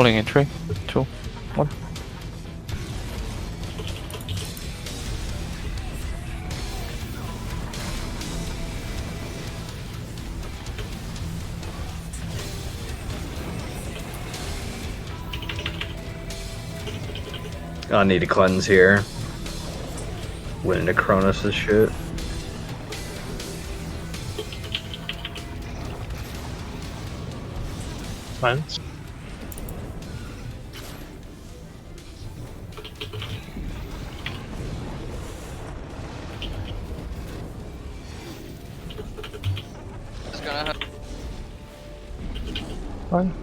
Pulling in 3, 2, 1. I need to cleanse here. Went into Cronus' shit. Cleanse. It's gonna have. Fine.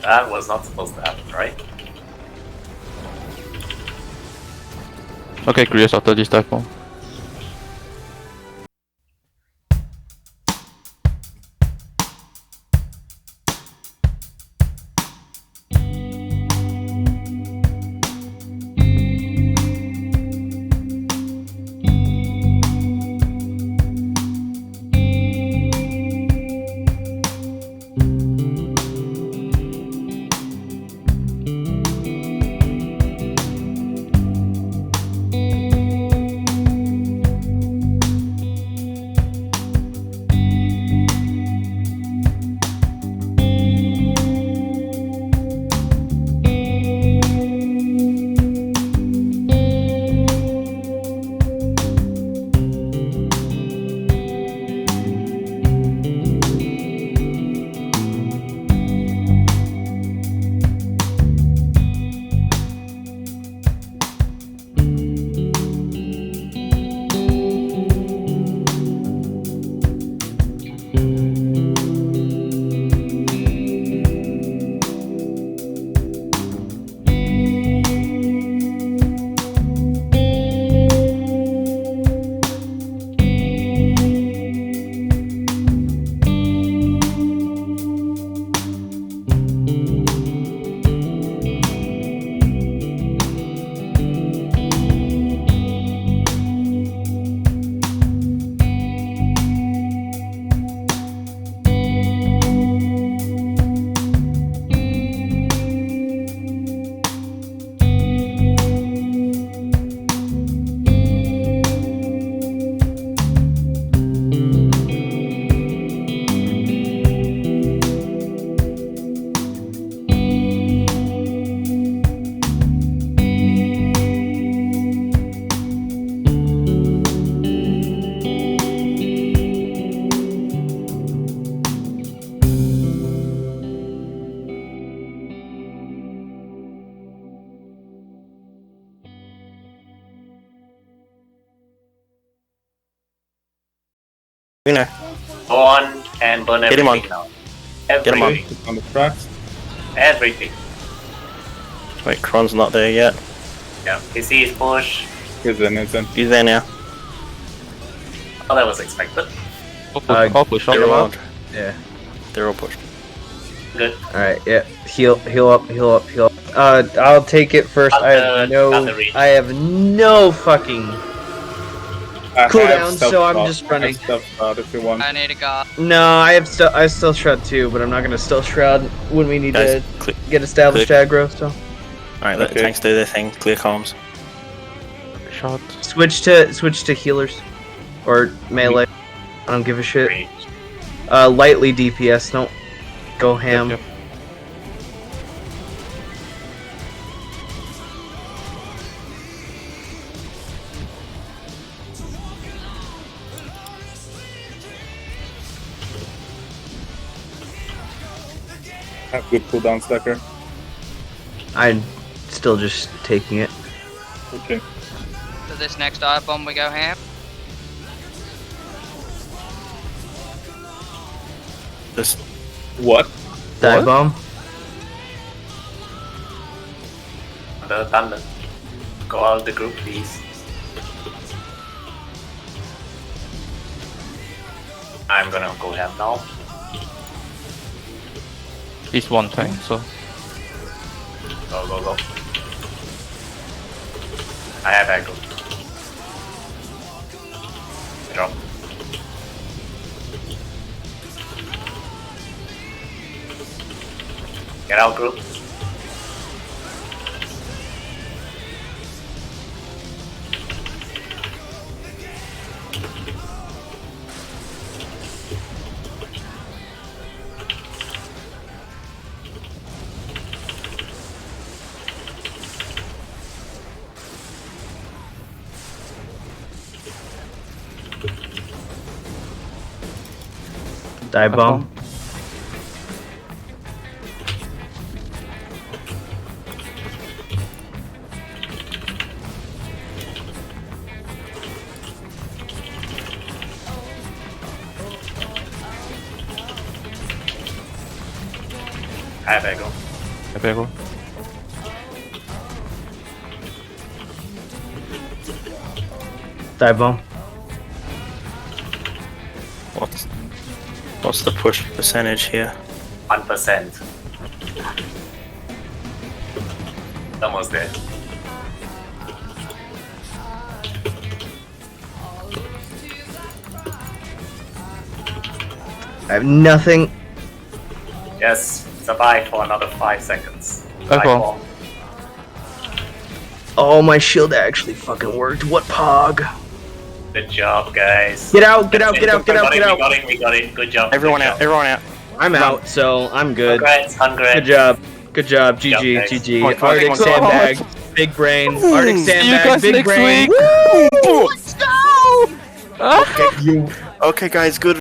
That was not supposed to happen, right? Ok, clear after this typhoon. We know. Go on and burn Get him everything now. Get him on. Everything. On the tracks. Everything. Wait, Kron's not there yet. Yeah. He sees push. He's in. He's there now. Oh, that was expected. I'll push They're up. all, Yeah. they're all pushed. Good. Alright, yeah. Heal up. I'll take it first. I have no fucking cooldown, so I'm just running. If you want. I need a guard. No, I still shroud too, but I'm not gonna still shroud when we need Guys, to get established aggro. So Alright, let the tanks do their thing. Clear comms. Shot. switch to healers or melee. I don't give a shit. Great. Lightly DPS. Don't go ham. Yep. Have good cooldown stacker. I'm still just taking it. Okay. So this next dive bomb we go ham. This What? Dive bomb. The thunder. Go out of the group, please. I'm gonna go ham now. He's one tank, so. Go. I have aggro. Drop. Get out, group. Dive bomb. I have aggro. Aggro. Dive bomb. what's the push percentage here? 1%. Almost there. I have nothing. Yes, survive for another 5 seconds. Okay. 5 more. Oh, my shield actually fucking worked. What pog? Good job, guys. Get out. We got it. Good job. Everyone good out, job. everyone out. I'm out, so I'm good. Congrats. Good job. GG. job, GG. guys. Arctic Come on. sandbag. Big brain. Arctic See you sandbag. guys Big next brain. week. Woo! Let's go! Okay, guys, good.